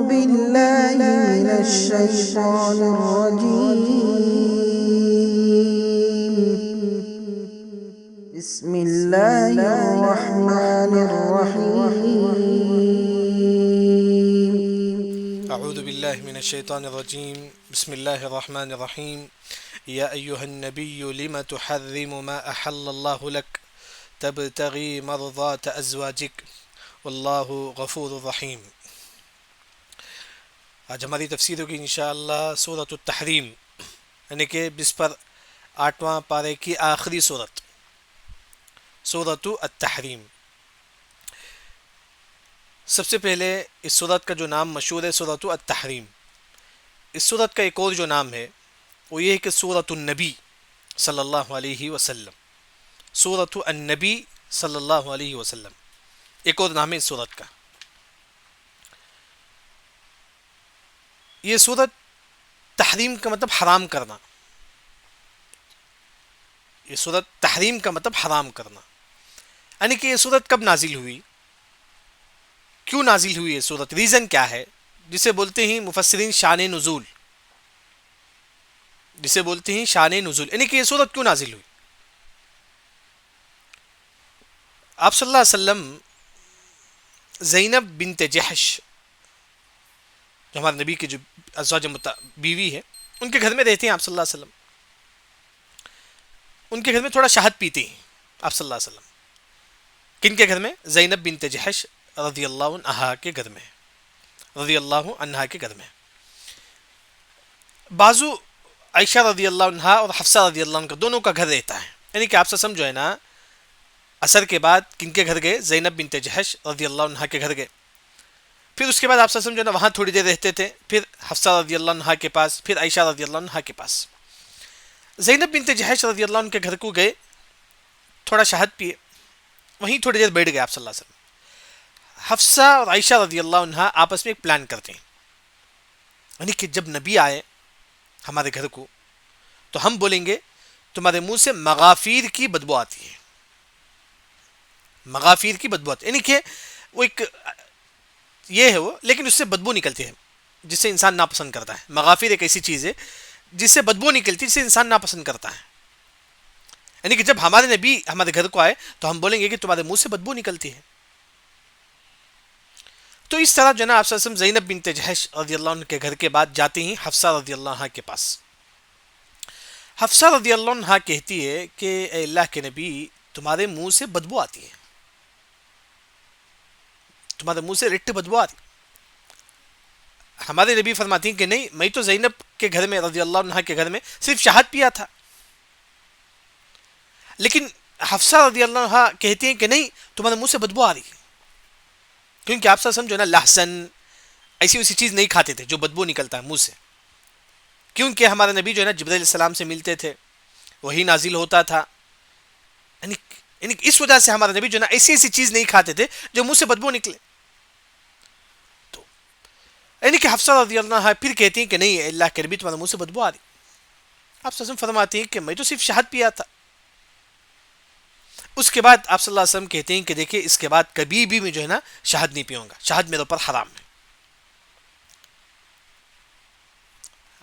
بالله من الشيطان الرجيم بسم الله الرحمن الرحيم أعوذ بالله من الشيطان الرجيم بسم الله الرحمن الرحيم يا أيها النبي لم تحرم ما أحل الله لك تبتغي مرضات أزواجك والله غفور رحيم. آج ہماری تفسیر ہوگی انشاءاللہ سورۃ التحریم، یعنی کہ بس پر 8واں پارے کی آخری سورۃ التحریم. سب سے پہلے اس سورت کا جو نام مشہور ہے سورۃ التحریم، اس سورت کا ایک اور جو نام ہے وہ یہ ہے کہ سورۃ النبی صلی اللہ علیہ وسلم. سورۃ النبی صلی اللہ علیہ وسلم ایک اور نام ہے اس سورت کا. یہ سورت تحریم کا مطلب حرام کرنا، یہ سورت تحریم کا مطلب حرام کرنا، یعنی کہ یہ سورت کب نازل ہوئی، کیوں نازل ہوئی یہ سورت، ریزن کیا ہے، جسے بولتے ہیں مفسرین شان نزول، جسے بولتے ہیں شان نزول، یعنی کہ یہ سورت کیوں نازل ہوئی. آپ صلی اللہ علیہ وسلم زینب بنت جحش، جو ہمارے نبی کے جو ازواج بیوی ہے، ان کے گھر میں رہتے ہیں آپ صلی اللہ علیہ وسلم. ان کے گھر میں تھوڑا شہد پیتے ہیں آپ صلی اللہ علیہ وسلم. کن کے گھر میں؟ زینب بنت جحش رضی اللہ عنہا کے گھر میں، رضی اللہ عنہا کے گھر میں. بازو عائشہ رضی اللہ عنہا اور حفصہ رضی اللہ عنہ کا دونوں کا گھر رہتا ہے، یعنی کہ آپ صلی اللہ علیہ وسلم جو ہے نا عصر کے بعد کن کے گھر گئے؟ زینب بنت جحش رضی اللہ عنہا کے گھر گئے. پھر اس کے بعد آپ صلی اللہ علیہ وسلم جو ہے نا وہاں تھوڑی دیر رہتے تھے، پھر حفصہ رضی اللہ عنہا کے پاس، پھر عائشہ رضی اللہ عنہا کے پاس. زینب بنت جحش رضی اللہ عنہ کے گھر کو گئے، تھوڑا شہد پیے، وہیں تھوڑی دیر بیٹھ گئے آپ صلی اللہ علیہ وسلم. حفصہ اور عائشہ رضی اللہ عنہا آپس میں ایک پلان کرتے ہیں، یعنی کہ جب نبی آئے ہمارے گھر کو تو ہم بولیں گے تمہارے منہ سے مغافیر کی بدبو آتی ہے، مغافیر کی بدبو آتی ہے، یعنی کہ وہ ایک یہ ہے وہ، لیکن اس سے بدبو نکلتی ہے جس سے انسان ناپسند کرتا ہے. مغافیر ایک ایسی چیز ہے جس سے بدبو نکلتی ہے، جس سے انسان ناپسند کرتا ہے. یعنی کہ جب ہمارے نبی ہمارے گھر کو آئے تو ہم بولیں گے کہ تمہارے منہ سے بدبو نکلتی ہے. تو اس طرح جو ہے نا آپ صلی اللہ علیہ وسلم زینب بنت جحش رضی اللہ عنہ کے گھر کے بعد جاتے ہیں حفصہ رضی اللہ عنہ کے پاس. حفصہ رضی اللہ عنہ کہتی ہے کہ اے اللہ کے نبی تمہارے منہ سے بدبو آتی ہے، تمہارے منہ سے رٹ بدبو آتی. ہمارے نبی فرماتی ہیں کہ نہیں، میں تو زینب کے گھر میں رضی اللہ عنہ کے گھر میں صرف شہد پیا تھا. لیکن حفصہ رضی اللہ عنہ کہتی ہیں کہ نہیں، تمہارے منہ سے بدبو آ رہی ہے، کیونکہ آپ سب سمجھو نا لہسن ایسی ویسی چیز نہیں کھاتے تھے جو بدبو نکلتا ہے منہ سے، کیونکہ ہمارے نبی جو ہے نا جبرائیل علیہ السلام سے ملتے تھے، وہی نازل ہوتا تھا، یعنی اس وجہ سے ہمارے نبی جو ہے نا ایسی ایسی چیز نہیں کھاتے تھے جو منہ سے بدبو نکلے. تو یعنی کہ حفصہ رضی اللہ عنہ پھر کہتی ہیں کہ نہیں اللہ کے نبی تمہارے منہ سے بدبو آ رہی. آپ صلی اللہ علیہ وسلم فرماتے ہیں کہ میں تو صرف شہد پیا تھا. اس کے بعد آپ صلی اللہ علیہ وسلم کہتے ہیں کہ دیکھیں اس کے بعد کبھی بھی میں جو ہے نا شہد نہیں پیوں گا، شہد میرے اوپر حرام ہے.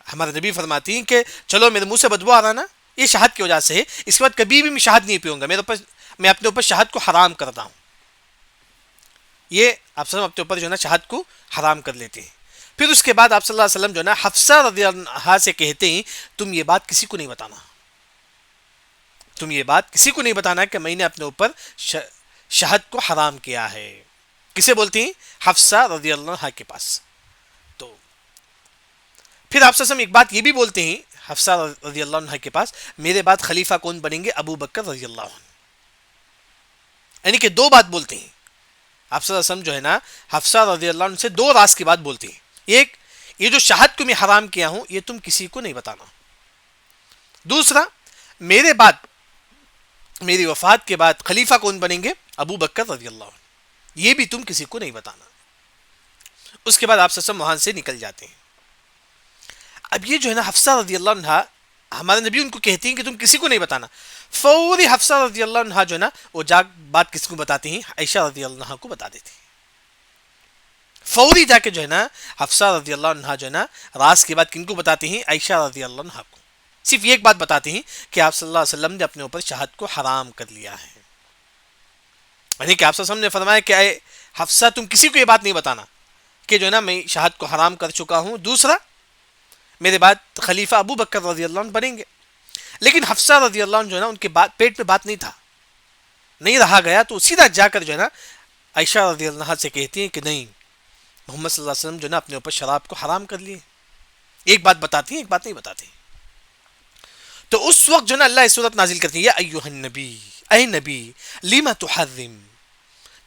ہمارے نبی فرماتی ہیں کہ چلو میرے منہ سے بدبو آ رہا نا، یہ شہد کی وجہ سے ہے، اس کے بعد کبھی بھی میں شہد نہیں پیوں گا، میں اپنے اوپر شہد کو حرام کرتا ہوں. یہ آپ صلی اللہ علیہ وسلم اپنے اوپر جو ہے نا شہد کو حرام کر لیتے ہیں. پھر اس کے بعد آپ صلی اللہ علیہ وسلم جو ہے نا حفصہ رضی اللہ عنہا سے کہتے ہیں تم یہ بات کسی کو نہیں بتانا، تم یہ بات کسی کو نہیں بتانا کہ میں نے اپنے اوپر شہد کو حرام کیا ہے. کسے بولتی ہیں؟ حفصہ رضی اللہ عنہا کے پاس. تو پھر آپ سے ایک بات یہ بھی بولتے ہیں حفصہ رضی اللہ عنہ کے پاس، میرے بعد خلیفہ کون بنیں گے؟ ابو بکر رضی اللہ عنہ. یعنی کہ دو بات بولتے ہیں آپ صلی اللہ علیہ وسلم جو ہے نا حفصہ رضی اللہ عنہ سے دو راز کی بات بولتے ہیں. ایک، یہ جو شہد کو میں حرام کیا ہوں یہ تم کسی کو نہیں بتانا. دوسرا، میرے بعد میری وفات کے بعد خلیفہ کون بنیں گے؟ ابو بکر رضی اللہ عنہ، یہ بھی تم کسی کو نہیں بتانا. اس کے بعد آپ سب وہاں سے نکل جاتے ہیں. اب یہ جو ہے نا حفصہ رضی اللہ عنہ، ہمارے نبی ان کو کہتی ہیں کہ تم کسی کو نہیں بتانا. فوری حفصہ رضی اللہ عنہ جو ہے نا وہ بات کس کو بتاتی ہیں؟ عائشہ رضی اللہ عنہ کو بتا دیتی ہیں. فوری جا کے جو ہے نا حفصہ رضی اللہ عنہ جو ہے نا راز کی بات کن کو بتاتی ہیں؟ عائشہ رضی اللہ عنہ کو. صرف یہ ایک بات بتاتی ہیں کہ آپ صلی اللہ علیہ وسلم نے اپنے اوپر شہد کو حرام کر لیا ہے. یعنی کہ آپ صلی اللہ علیہ وسلم نے فرمایا کہ اے حفصہ تم کسی کو یہ بات نہیں بتانا کہ جو ہے نا میں شہد کو حرام کر چکا ہوں. دوسرا میرے بعد خلیفہ ابو بکر رضی اللہ عنہ بنیں گے. لیکن حفصہ رضی اللہ عنہ جو ہے نا ان کے پیٹ میں بات نہیں تھا, نہیں رہا گیا, تو سیدھا جا کر جو ہے نا عائشہ رضی اللہ عنہ سے کہتی ہیں کہ نہیں, محمد صلی اللہ علیہ وسلم جو ہے نا اپنے اوپر شراب کو حرام کر لیے. ایک بات بتاتی ہیں, ایک بات نہیں بتاتی. تو اس وقت جو ہے نا اللہ اس صورت نازل کرتی ہے, یا ایھا النبی, اے نبی, لما تحرم,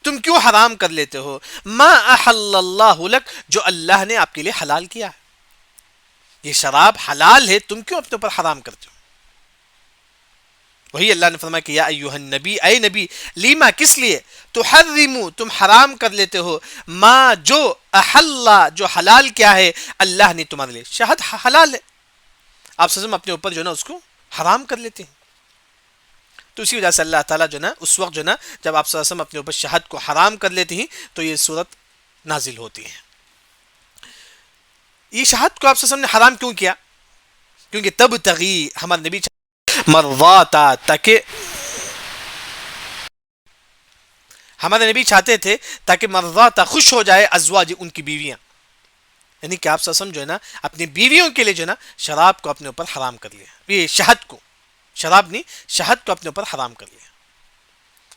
تم کیوں حرام کر لیتے ہو, ما احل اللہ لک, جو اللہ نے آپ کے لیے حلال کیا ہے. یہ شراب حلال ہے, تم کیوں اپنے اوپر حرام کرتے ہو؟ وہی اللہ نے فرمایا کہ یا ایھا النبی, اے نبی, لیما, کس لیے, تحرمو, تم حرام کر لیتے ہو, ما, جو, احل, جو حلال کیا ہے اللہ نے تمہارے لیے. شہد حلال ہے, آپ سزم اپنے اوپر جو ہے نا اس کو حرام کر لیتے ہیں. تو اسی وجہ سے اللہ تعالیٰ جو ہے نا اس وقت جو ہے نا جب آپ صلی اللہ علیہ وسلم اپنے اوپر شہد کو حرام کر لیتے ہیں تو یہ صورت نازل ہوتی ہے. یہ شہد کو آپ صلی اللہ علیہ وسلم نے حرام کیوں کیا؟ کیونکہ تب تغی, ہمارے نبی مرضاتا, تاکہ ہمارے نبی چاہتے تھے تاکہ مرضاتا, خوش ہو جائے, ازواج, ان کی بیویاں. یعنی کہ آپ صلی اللہ علیہ وسلم جو ہے نا اپنی بیویوں کے لیے جو ہے نا شراب کو اپنے اوپر حرام کر لیا. یہ شہد کو, شراب نہیں, شہد کو اپنے اوپر حرام کر لیا.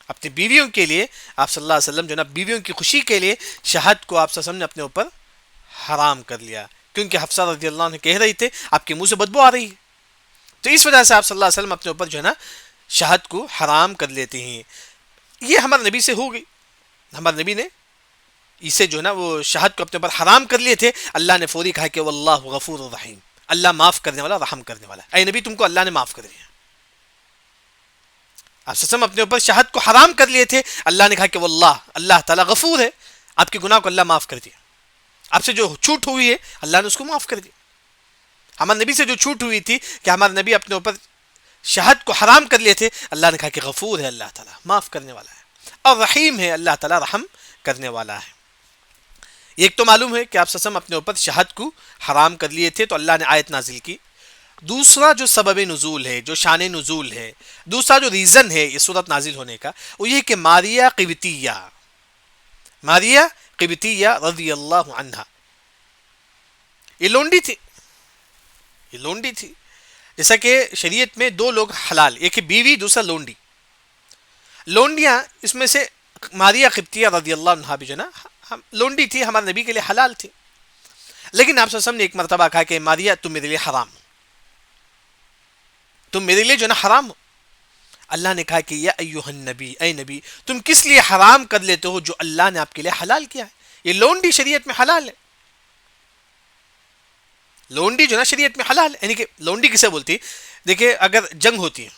اپنی بیویوں کے لیے آپ صلی اللہ علیہ وسلم جو ہے نا بیویوں کی خوشی کے لیے شہد کو آپ صلی اللہ علیہ وسلم نے اپنے اوپر حرام کر لیا. کیونکہ حفصہ رضی اللہ عنہ کہہ رہی تھے آپ کے منہ سے بدبو آ رہی ہے, تو اس وجہ سے آپ صلی اللہ علیہ وسلم اپنے اوپر جو ہے نا شہد کو حرام کر لیتے ہیں. یہ ہمارے نبی سے ہو گئی, ہمارے نبی نے اسے جو ہے نا وہ شہد کو اپنے اوپر حرام کر لیے تھے. اللہ نے فوری کہا کہ واللہ غفور الرحیم, اللہ معاف کرنے والا, رحم کرنے والا. اے نبی, تم کو اللہ نے معاف کر دیا. آپ سسم اپنے اوپر شہد کو حرام کر لیے تھے, اللہ نے کہا کہ واللہ, اللہ تعالیٰ غفور ہے, آپ کے گناہ کو اللہ معاف کر دیا. آپ سے جو چھوٹ ہوئی ہے اللہ نے اس کو معاف کر دیا. ہمارے نبی سے جو چھوٹ ہوئی تھی کہ ہمارے نبی اپنے اوپر شہد کو حرام کر لیے تھے, اللہ نے کہا کہ غفور ہے اللہ تعالیٰ, معاف کرنے والا ہے, اور رحیم ہے اللہ تعالیٰ, رحم کرنے والا ہے. ایک تو معلوم ہے کہ آپ سسم اپنے اوپر شہد کو حرام کر لیے تھے تو اللہ نے آیت نازل کی. دوسرا جو سبب نزول ہے, جو شان نزول ہے, دوسرا جو ریزن ہے یہ صورت نازل ہونے کا, وہ یہ کہ ماریہ قبطیہ, ماریہ قبطیہ رضی اللہ عنہا, یہ لونڈی تھی, یہ لونڈی تھی. جیسا کہ شریعت میں دو لوگ حلال, ایک ہے بیوی, دوسرا لونڈی. لونڈیاں اس میں سے ماریہ قبطیہ رضی اللہ عنہا بھی جو نا لونڈی تھی, ہمارے نبی کے لیے حلال تھی. لیکن آپ صلی اللہ علیہ وسلم نے ایک مرتبہ کہا کہ ماریہ تم میرے لیے حرام ہو, تم میرے لیے جو نا حرام ہو. اللہ نے کہا کہ یا ایھا النبی, اے نبی, تم کس لیے حرام کر لیتے ہو جو اللہ نے آپ کے لیے حلال کیا ہے. یہ لونڈی شریعت میں حلال ہے, لونڈی جو نا شریعت میں حلال ہے. یعنی کہ لونڈی کسے بولتی, دیکھیں اگر جنگ ہوتی ہے,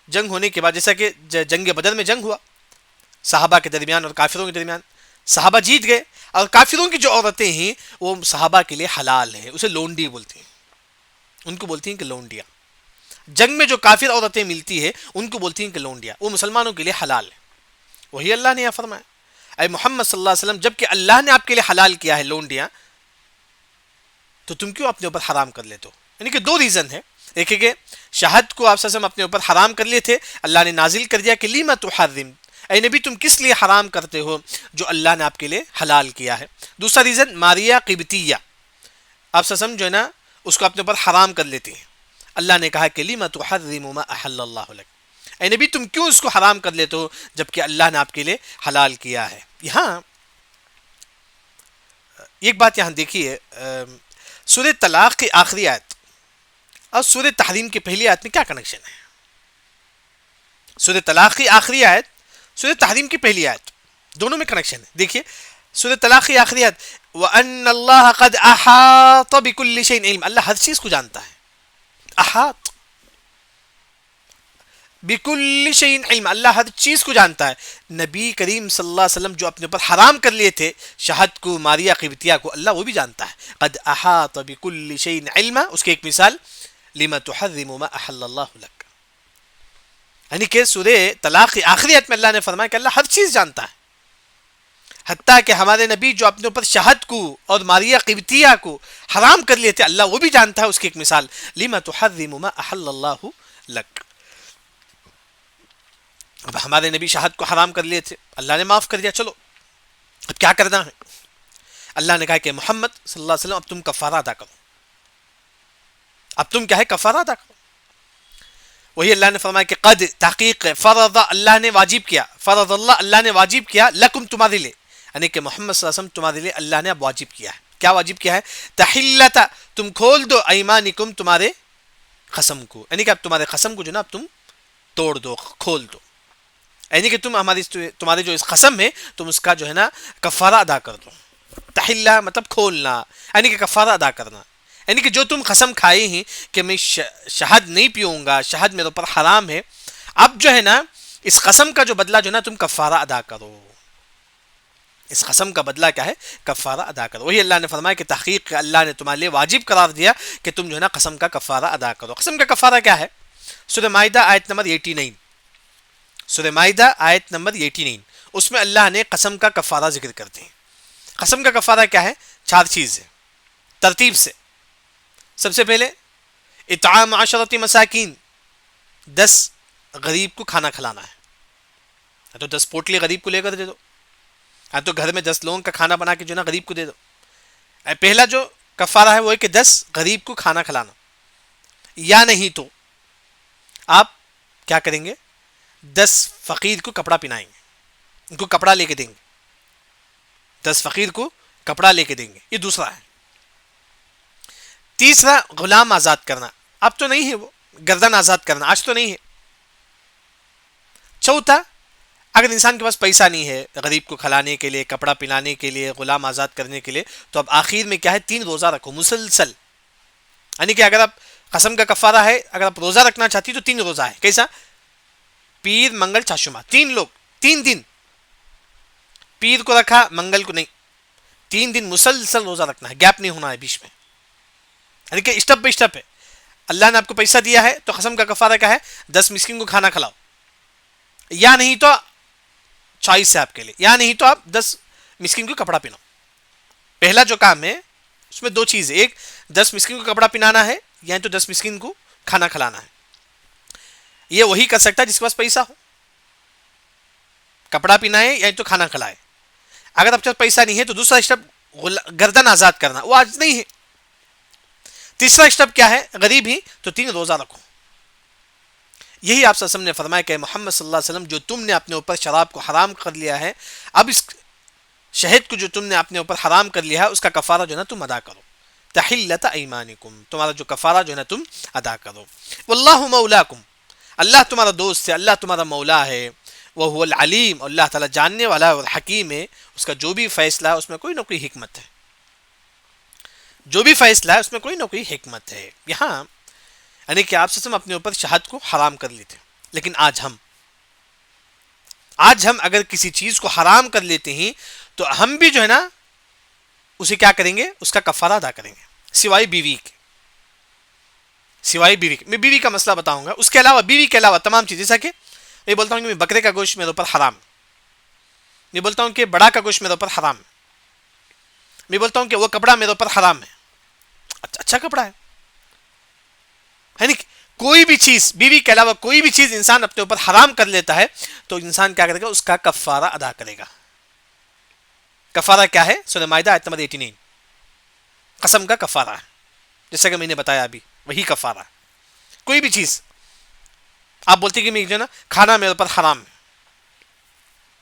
جنگ ہونے کے بعد جیسا کہ جنگ بدر میں جنگ ہوا صحابہ کے درمیان اور کافروں کے درمیان, صحابہ جیت گئے, اور کافروں کی جو عورتیں ہیں وہ صحابہ کے لیے حلال ہیں, اسے لونڈی بولتی ہیں, ان کو بولتی ہیں کہ لونڈیاں. جنگ میں جو کافر عورتیں ملتی ہے ان کو بولتی ہیں کہ لونڈیا, وہ مسلمانوں کے لیے حلال ہے. وہی اللہ نے یہ فرمایا, اے محمد صلی اللہ علیہ وسلم, جب کہ اللہ نے آپ کے لیے حلال کیا ہے لونڈیاں, تو تم کیوں اپنے اوپر حرام کر لیتے ہو. یعنی کہ دو ریزن ہے, ایک ہے کہ شہد کو آپ صلی اللہ علیہ وسلم اپنے اوپر حرام کر لیے تھے, اللہ نے نازل کر دیا کہ لیما تحرم, اے نبی تم کس لیے حرام کرتے ہو جو اللہ نے آپ کے لیے حلال کیا ہے. دوسرا ریزن ماریہ قبطیہ, آپ صلی اللہ علیہ وسلم جو ہے نا اس کو اپنے اوپر حرام کر لیتے ہیں, اللہ نے کہا کہ لیما تحرم ما احل اللہ لک, اے نبی تم کیوں اس کو حرام کر لیتے ہو جبکہ اللہ نے آپ کے لیے حلال کیا ہے. یہاں ایک بات یہاں دیکھیے, سورہ طلاق کی آخری آیت اور سورہ تحریم کی پہلی آیت میں کیا کنیکشن ہے؟ سورہ طلاق کی آخری آیت, سورہ تحریم کی پہلی آیت, دونوں میں کنیکشن ہے. دیکھیے سورہ طلاق کی آخری آیت, وَأَنَّ اللَّهَ قَدْ أَحَاطَ بِكُلِّ شَيْءٍ عِلْمًا, اللہ ہر چیز کو جانتا ہے. احاط بِكُلِّ شَيْءٍ عِلْمًا, اللہ ہر چیز کو جانتا ہے. نبی کریم صلی اللہ علیہ وسلم جو اپنے اوپر حرام کر لیے تھے شہد کو, ماریہ قبطیہ کو, اللہ وہ بھی جانتا ہے. قد احاط بكل شيء علما, اس کی ایک مثال لما تحرم ما احل اللہ لک, یعنی کہ سورہ طلاق کی آخری آیت میں اللہ نے فرمایا کہ اللہ ہر چیز جانتا ہے, حتیٰ کہ ہمارے نبی جو اپنے اوپر شہد کو اور ماریہ قبطیہ کو حرام کر لیے تھے، اللہ وہ بھی جانتا ہے. اس کی ایک مثال، لما تحرم ما احل اللہ لک. اب ہمارے نبی شہد کو حرام کر لیے تھے، اللہ نے معاف کر دیا، چلو اب کیا کرنا ہے؟ اللہ نے کہا کہ محمد صلی اللہ علیہ وسلم اب تم کفارہ ادا کرو. اب تم کیا ہے؟ کفارہ ادا کرو. وہی اللہ نے فرمایا کہ قد تحقیق فرض، اللہ نے واجب کیا، فرض اللہ نے واجب کیا، لکم تمہارے لیے، یعنی کہ محمد صلی اللہ علیہ وسلم تمہارے لیے اللہ نے اب واجب کیا ہے. کیا واجب کیا ہے؟ تحلت، تم کھول دو، ایمانکم تمہارے قسم کو، یعنی کہ اب تمہارے قسم کو جو نا اب تم توڑ دو، کھول دو، یعنی کہ تم تمہارے جو اس قسم ہے تم اس کا جو ہے نا کفارہ ادا کر دو. تحلہ مطلب کھولنا، یعنی کہ کفارہ ادا کرنا، یعنی کہ جو تم قسم کھائے ہیں کہ میں شہد نہیں پیوں گا، شہد میرے اوپر حرام ہے، اب جو ہے نا اس قسم کا جو بدلہ جو ہے نا تم کفارہ ادا کرو. اس قسم کا بدلہ کیا ہے؟ کفارہ ادا کرو. وہی اللہ نے فرمایا کہ تحقیق اللہ نے تمہارے لیے واجب قرار دیا کہ تم جو ہے نا قسم کا کفارہ ادا کرو. قسم کا کفارہ کیا ہے؟ سورہ مائدہ آیت نمبر 89، سورہ مائدہ آیت نمبر 89، اس میں اللہ نے قسم کا کفارہ ذکر کرتے ہیں. قسم کا کفارہ کیا ہے؟ 4 چیز ہے ترتیب سے. سب سے پہلے اطعام 10 مساکین، 10 غریب کو کھانا کھلانا ہے. تو 10 پوٹلی غریب کو لے کر دے دو، تو گھر میں 10 لوگوں کا کھانا بنا کے جو نا غریب کو دے دو. پہلا جو کفارہ ہے وہ ہے کہ 10 غریب کو کھانا کھلانا، یا نہیں تو آپ کیا کریں گے؟ 10 فقیر کو کپڑا پہنائیں گے، ان کو کپڑا لے کے دیں گے. 10 فقیر کو کپڑا لے کے دیں گے، یہ دوسرا ہے. تیسرا غلام آزاد کرنا، اب تو نہیں ہے وہ، گردن آزاد کرنا آج تو نہیں ہے. چوتھا، اگر انسان کے پاس پیسہ نہیں ہے غریب کو کھلانے کے لیے، کپڑا پہنانے کے لیے، غلام آزاد کرنے کے لیے، تو اب آخر میں کیا ہے؟ 3 روزہ رکھو مسلسل. یعنی کہ اگر آپ قسم کا کفارہ ہے، اگر آپ روزہ رکھنا چاہتی تو 3 روزہ ہے. کیسا؟ پیر منگل چاشمہ، 3 لوگ 3 دن، پیر کو رکھا منگل کو نہیں، 3 دن مسلسل روزہ رکھنا ہے، گیپ نہیں ہونا ہے بیچ میں. یعنی کہ اسٹپ بائی اسٹپ ہے. اللہ نے آپ کو پیسہ دیا ہے تو قسم کا کفارہ کیا ہے؟ 10 مسکین کو کھانا کھلاؤ، یا نہیں تو چوائس ہے آپ کے لیے، یا نہیں تو آپ 10 مسکین کو کپڑا پہناؤ. پہلا جو کام ہے اس میں 2 چیزیں، ایک 10 مسکین کو کپڑا پہنانا ہے، یا تو 10 مسکین کو کھانا کھلانا ہے. یہ وہی کر سکتا ہے جس کے پاس پیسہ ہو، کپڑا پہنائے یا تو کھانا کھلائے. اگر آپ کے پاس پیسہ نہیں ہے تو دوسرا اسٹیپ گردن آزاد کرنا، وہ آج نہیں ہے. تیسرا اسٹیپ کیا ہے؟ غریب ہی تو 3 روزہ رکھو. یہی آپ صلی اللہ علیہ وسلم نے فرمایا کہ محمد صلی اللہ علیہ وسلم جو تم نے اپنے اوپر شراب کو حرام کر لیا ہے، اب اس شہد کو جو تم نے اپنے اوپر حرام کر لیا ہے اس کا کفارہ جو ہے نا تم ادا کرو. تحلت ایمانکم، تمہارا جو کفارہ جو ہے نا تم ادا کرو. واللہ مولاکم، اللہ تمہارا دوست ہے، اللہ تمہارا مولا ہے. وہ العلیم، اللہ تعالیٰ جاننے والا اور حکیم ہے. اس کا جو بھی فیصلہ ہے اس میں کوئی نہ کوئی حکمت ہے، جو بھی فیصلہ ہے اس میں کوئی نہ کوئی حکمت ہے. یہاں یعنی کہ آپ سے اپنے اوپر شہد کو حرام کر لیتے، لیکن آج ہم اگر کسی چیز کو حرام کر لیتے ہیں تو ہم بھی جو ہے نا اسے کیا کریں گے؟ اس کا کفارہ ادا کریں گے، سوائے بیوی کے. سوائے بیوی کے، میں بیوی کا مسئلہ بتاؤں گا. اس کے علاوہ بیوی کے علاوہ تمام چیز، جیسا کہ میں بولتا ہوں کہ میں بکرے کا گوشت میرے اوپر حرام، میں بولتا ہوں کہ بڑا کا گوشت میرے اوپر حرام، میں بولتا ہوں کہ وہ کپڑا میرے اوپر حرام ہے، اچھا کپڑا ہے. یعنی کوئی بھی چیز، بیوی کے علاوہ کوئی بھی چیز انسان اپنے اوپر حرام کر لیتا ہے تو انسان کیا کرے گا؟ اس کا کفارہ ادا کرے گا. کفارہ کیا ہے؟ سورہ مائدہ آیت نمبر 89، قسم کا کفارہ ہے. جیسا کہ میں نے بتایا ابھی، وہی کفارہ. کوئی بھی چیز آپ بولتے کہ میں جو ہے نا کھانا میرے اوپر حرام ہے،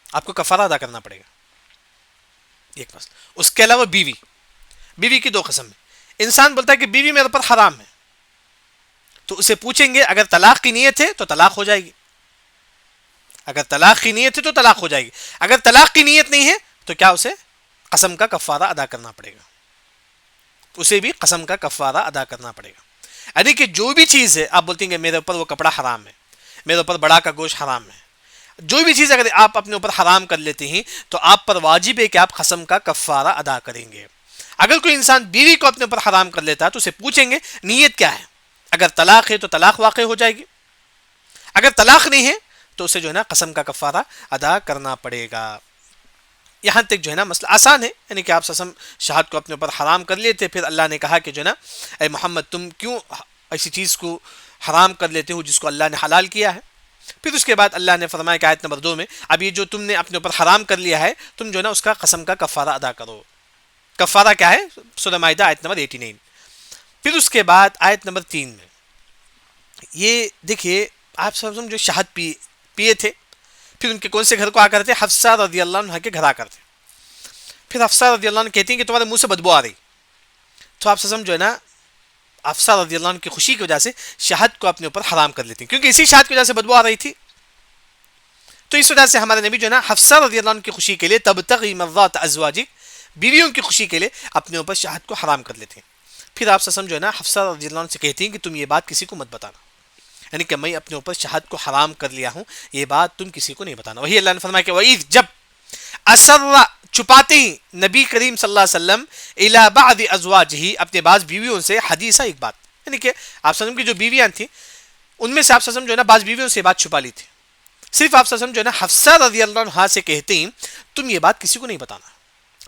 آپ کو کفارہ ادا کرنا پڑے گا. ایک بس. اس کے علاوہ بیوی کی 2 قسم ہے. انسان بولتا ہے کہ بیوی میرے اوپر حرام ہے، تو اسے پوچھیں گے اگر طلاق کی نیت ہے تو طلاق ہو جائے گی. اگر طلاق کی نیت ہے تو طلاق ہو جائے گی. اگر طلاق کی نیت نہیں ہے تو کیا اسے قسم کا کفارہ ادا کرنا پڑے گا. اسے بھی قسم کا کفارہ ادا کرنا پڑے گا. یعنی کہ جو بھی چیز ہے آپ بولتے ہیں کہ میرے اوپر وہ کپڑا حرام ہے، میرے اوپر بڑا کا گوشت حرام ہے، جو بھی چیز اگر آپ اپنے اوپر حرام کر لیتے ہیں تو آپ پر واجب ہے کہ آپ قسم کا کفارہ ادا کریں گے. اگر کوئی انسان بیوی کو اپنے اوپر حرام کر لیتا ہے تو اسے پوچھیں گے نیت کیا ہے. اگر طلاق ہے تو طلاق واقع ہو جائے گی، اگر طلاق نہیں ہے تو اسے جو ہے نا قسم کا کفارہ ادا کرنا پڑے گا. یہاں تک جو ہے نا مسئلہ آسان ہے، یعنی کہ آپ سسم شہاد کو اپنے اوپر حرام کر لیے تھے، پھر اللہ نے کہا کہ جو ہے نا اے محمد تم کیوں ایسی چیز کو حرام کر لیتے ہو جس کو اللہ نے حلال کیا ہے. پھر اس کے بعد اللہ نے فرمایا کہ آیت نمبر 2 میں اب یہ جو تم نے اپنے اوپر حرام کر لیا ہے تم جو ہے نا اس کا قسم کا کفارہ ادا کرو. کفارہ کیا ہے؟ سورہ مائدہ آیت نمبر 89. پھر اس کے بعد آیت نمبر 3 میں یہ دیکھیے آپ سب جو شہد پیے تھے، پھر ان کے کون سے گھر کو آ کرتے؟ حفصہ رضی اللہ عنہ کے گھر آ کرتے. پھر حفصہ رضی اللہ عنہ کہتی ہیں کہ تمہارے منہ سے بدبو آ رہی، تو آپ سب جو ہے نا حفصہ رضی اللہ عنہ کی خوشی کی وجہ سے شہد کو اپنے اوپر حرام کر لیتی ہیں، کیونکہ اسی شہد کی وجہ سے بدبو آ رہی تھی. تو اس وجہ سے ہمارے نبی جو ہے نا حفصہ رضی اللہ عنہ کی خوشی کے لیے تبتغی مرضات ازواجک، بیویوں کی خوشی کے لیے اپنے اوپر شہد کو حرام کر لیتے ہیں. پھر آپ سسم جو ہے نا حفصہ رضی اللہ عنہ سے کہتی ہیں کہ تم یہ بات کسی کو مت بتانا، یعنی کہ میں اپنے اوپر شہد کو حرام کر لیا ہوں، یہ بات تم کسی کو نہیں بتانا. وہی اللہ نے فرمایا کہ وَإِذْ جب اسر چھپاتے ہیں نبی کریم صلی اللہ علیہ وسلم الی بعض ازواجہ اپنے بعض بیویوں سے حدیثہ ایک بات، یعنی کہ آپ وسلم کی جو بیویاں تھیں ان میں سے آپ وسلم جو ہے نا بعض بیویوں سے بات چھپا لی تھی. صرف آپ وسلم جو ہے نا حفصہ رضی اللہ عنہ سے کہتے ہیں تم یہ بات کسی کو نہیں بتانا.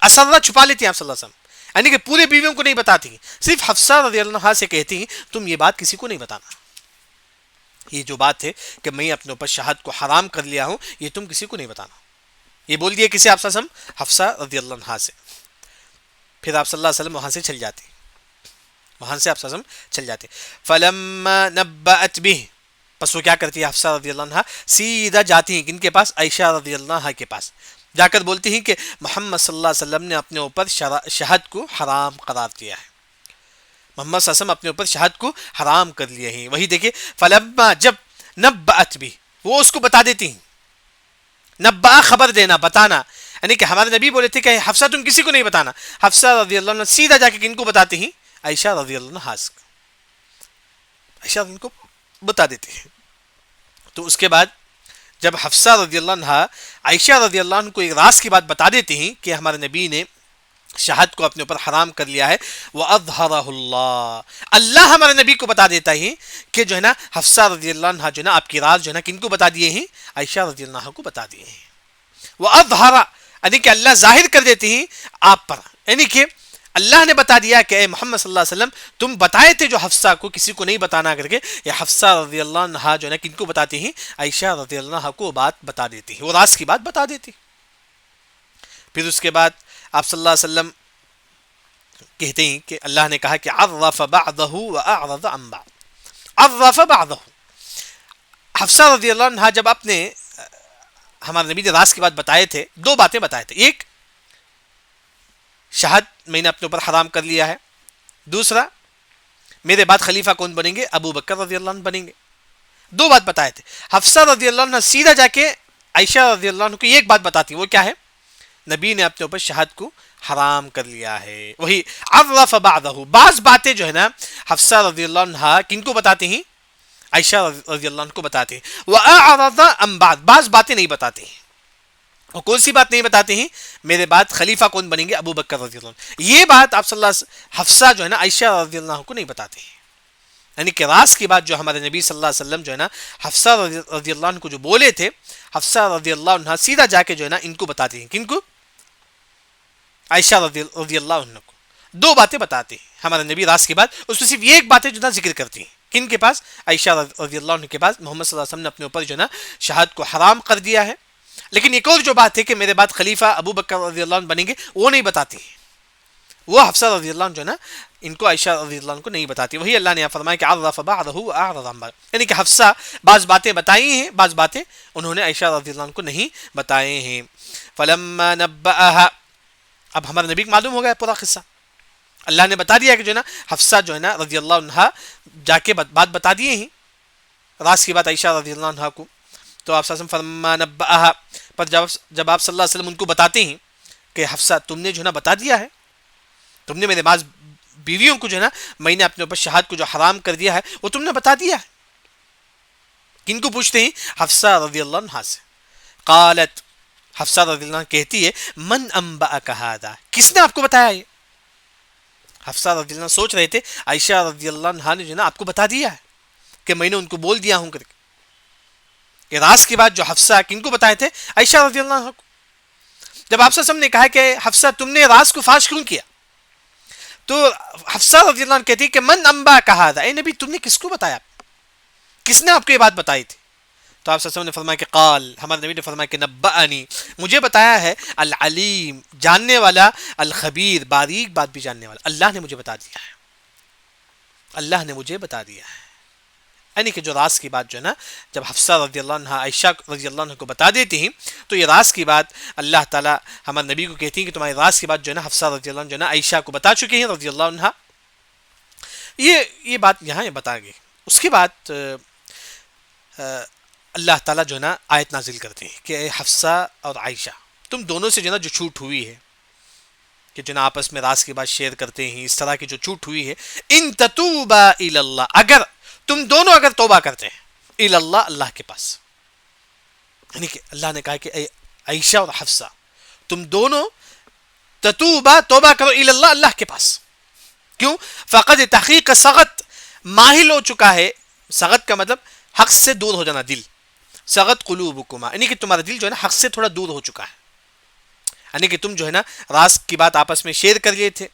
اسرہ چھپا لیتی ہیں آپ صلی اللہ علیہ وسلم، یعنی کہ پورے بیویوں کو نہیں بتاتی، صرف حفصہ رضی اللہ عنہ سے کہتی ہیں تم یہ بات کسی کو نہیں بتانا. یہ جو بات ہے کہ میں اپنے اوپر شہد کو حرام کر لیا ہوں یہ تم کسی کو نہیں بتانا، یہ بول دیا کسی آپ صلی اللہ علیہ وسلم حفصہ رضی اللہ عنہ سے. پھر آپ صلی اللہ علیہ وسلم وہاں سے چل جاتے، وہاں سے آپ صلی اللہ علیہ وسلم چل جاتے. فلما نبأت به، پس وہ کیا کرتی ہے حفصہ رضی اللہ عنہ سیدھا جاتی ہیں کن کے پاس؟ عائشہ رضی اللہ عنہ کے پاس، جا کر بولتی ہیں کہ محمد صلی اللہ علیہ وسلم نے اپنے اوپر شہد کو حرام قرار دیا ہے، محمد صلی اللہ علیہ وسلم اپنے اوپر شہد کو حرام کر لیے ہیں. وہی دیکھیں فلما جب نبأت بھی، وہ اس کو بتا دیتی ہیں. نبأ خبر دینا، بتانا، یعنی کہ ہمارے نبی بولے تھے کہ حفصہ تم کسی کو نہیں بتانا. حفصہ رضی اللہ عنہ سیدھا جا کے کن کو بتاتی ہیں؟ عائشہ رضی اللہ عنہ. عائشہ ان کو بتا دیتے ہیں. تو اس کے بعد جب حفصہ رضی اللہ عنہ عائشہ رضی اللہ عنہ کو ایک راز کی بات بتا دیتی ہیں کہ ہمارے نبی نے شہد کو اپنے اوپر حرام کر لیا ہے، وَأَظْهَرَهُ اللَّهُ، اللہ ہمارے نبی کو بتا دیتا ہے کہ جو ہے نا حفصہ رضی اللہ عنہ جو ہے نا آپ کی راز جو ہے نا کن کو بتا دیے ہیں؟ عائشہ رضی اللہ عنہ کو بتا دیے ہیں. وَأَظْهَرَ، یعنی کہ اللہ ظاہر کر دیتے ہیں آپ پر، یعنی کہ اللہ نے بتا دیا کہ اے محمد صلی اللہ علیہ وسلم تم بتائے تھے جو حفصہ کو کسی کو نہیں بتانا کر کے، یہ حفصہ رضی اللہ عنہ جو ہے نا کن کو بتاتی ہیں؟ عائشہ رضی اللہ عنہ کو بات بتا دیتی ہیں، وہ راز کی بات بتا دیتی. پھر اس کے بعد آپ صلی اللہ علیہ وسلم کہتے ہیں کہ اللہ نے کہا کہ عرف بعضہ واعرض عن بعض. عرف بعضہ، حفصہ رضی اللہ عنہ جب اپنے ہمارے نبی نے راز کی بات بتائے تھے، دو باتیں بتائے تھے، ایک شہد میں نے اپنے اوپر حرام کر لیا ہے، دوسرا میرے بعد خلیفہ کون بنیں گے؟ ابو بکر رضی اللہ عنہ بنیں گے. دو بات بتائے تھے. حفصہ رضی اللہ عنہ سیدھا جا کے عائشہ رضی اللہ عنہ کو ایک بات بتاتی، وہ کیا ہے؟ نبی نے اپنے اوپر شہد کو حرام کر لیا ہے. وہی عرف بعضہ، بعض باتیں جو ہے نا حفصہ رضی اللہ عنہ کن کو بتاتے ہیں؟ عائشہ رضی اللہ عنہ کو بتاتے ہیں. وَأَعْرَضَ عَنْ بَعْضٍ، بعض باتیں نہیں بتاتے ہیں. اور کون سی بات نہیں بتاتے ہیں؟ میرے بعد خلیفہ کون بنیں گے؟ ابو بکر رضی اللہ عنہ. یہ بات آپ صلی اللہ حفصہ جو ہے نا عائشہ رضی اللہ عنہ کو نہیں بتاتے ہیں، یعنی کہ راز کی بات جو ہمارے نبی صلی اللہ علیہ وسلم جو ہے نا حفصہ رضی اللہ عنہ کو جو بولے تھے، حفصہ رضی اللہ عنہ سیدھا جا کے جو ہے نا ان کو بتاتے ہیں. کن کو؟ عائشہ رضی اللہ عنہ کو. دو باتیں بتاتے ہیں ہمارے نبی راز کی بات، اس میں صرف یہ ایک باتیں جو ہے ذکر کرتی ہیں. کن کے پاس؟ عائشہ رضی اللہ عنہ کے پاس محمد صلی اللہ علیہ وسلم نے اپنے اوپر جو ہے نا شہد کو حرام کر دیا ہے. لیکن ایک اور جو بات ہے کہ میرے بعد خلیفہ ابو بکر رضی اللہ عنہ بنیں گے، وہ نہیں بتاتی ہیں. وہ حفصہ رضی اللہ عنہ جو ہے نا ان کو عائشہ رضی اللہ عنہ کو نہیں بتاتی. وہی اللہ نے فرمایا کہ عرف بعضہ واعرض عن بعض، یعنی کہ حفصہ بعض باتیں بتائی ہیں، بعض باتیں انہوں نے عائشہ رضی اللہ عنہ کو نہیں بتائے ہیں. فلما نبأها، اب ہمارے نبی کو معلوم ہو گیا پورا قصہ. اللہ نے بتا دیا کہ جو ہے نا حفصہ جو ہے نا رضی اللہ عنہ جا کے بات بتا دیے ہیں، راز کی بات عائشہ رضی اللہ عنہ کو. تو آپ صلی اللہ علیہ وسلم فلما نبأها، پر جب آپ صلی اللہ علیہ وسلم ان کو بتاتے ہیں کہ حفصہ تم نے جو ہے نا بتا دیا ہے، تم نے میرے بعض بیویوں کو جو ہے نا میں نے اپنے اوپر شہد کو جو حرام کر دیا ہے وہ تم نے بتا دیا ہے. کن کو پوچھتے ہیں؟ حفصہ رضی اللہ عنہ سے. قالت، حفصہ رضی اللہ عنہ کہتی ہے من انبأک ھذا، کس نے آپ کو بتایا یہ؟ حفصہ رضی اللہ عنہ سوچ رہے تھے عائشہ رضی اللہ عنہ نے جو ہے نا آپ کو بتا دیا ہے کہ میں نے ان کو بول دیا ہوں کر کے. کہ راز کی بات جو حفصہ کن کو بتائے تھے؟ عائشہ رضی اللہ عنہ کو. جب آپ صلی اللہ علیہ وسلم نے کہا کہ حفصہ تم نے راز کو فاش کیوں کیا، تو حفصہ رضی اللہ عنہ کہتی کہ من انبا کہا تھا، اے نبی تم نے کس کو بتایا، کس نے آپ کو یہ بات بتائی تھی؟ تو آپ صلی اللہ علیہ وسلم نے فرمایا کہ قال، ہمارے نبی نے فرمایا کہ نبأنی، مجھے بتایا ہے، العلیم جاننے والا، الخبیر باریک بات بھی جاننے والا، اللہ نے مجھے بتا دیا ہے، اللہ نے مجھے بتا دیا ہے. یعنی کہ جو راز کی بات جو ہے نا، جب حفصہ رضی اللہ عنہ عائشہ رضی اللہ عنہ کو بتا دیتی ہیں تو یہ راز کی بات اللہ تعالیٰ ہمارے نبی کو کہتی ہیں کہ تمہاری راز کی بات جو ہے نا حفصہ رضی اللہ عنہ جو ہے نا عائشہ کو بتا چکے ہیں رضی اللہ عنہ. یہ بات یہاں یہ بتا گئی. اس کے بعد اللہ تعالیٰ جو ہے نا آیت نازل کرتے ہیں کہ اے حفصہ اور عائشہ تم دونوں سے جو ہے نا جو چھوٹ ہوئی ہے کہ جو نا آپس میں راز کی بات شیئر کرتے ہیں، اس طرح کی جو چھوٹ ہوئی ہے، ان تتوبا الی اللہ، اگر تم دونوں اگر توبہ کرتے ہیں، الی اللہ اللہ کے پاس، یعنی کہ اللہ نے کہا کہ اے عائشہ اور حفصہ تم دونوں تتوبا توبہ کرو الی اللہ اللہ کے پاس. کیوں؟ فقد تحقیق سغت ماہل ہو چکا ہے. سغت کا مطلب حق سے دور ہو جانا، دل. سغت قلوبکما، یعنی کہ تمہارا دل جو ہے نا حق سے تھوڑا دور ہو چکا ہے. یعنی کہ تم جو ہے نا راز کی بات آپس میں شیئر کر لیے تھے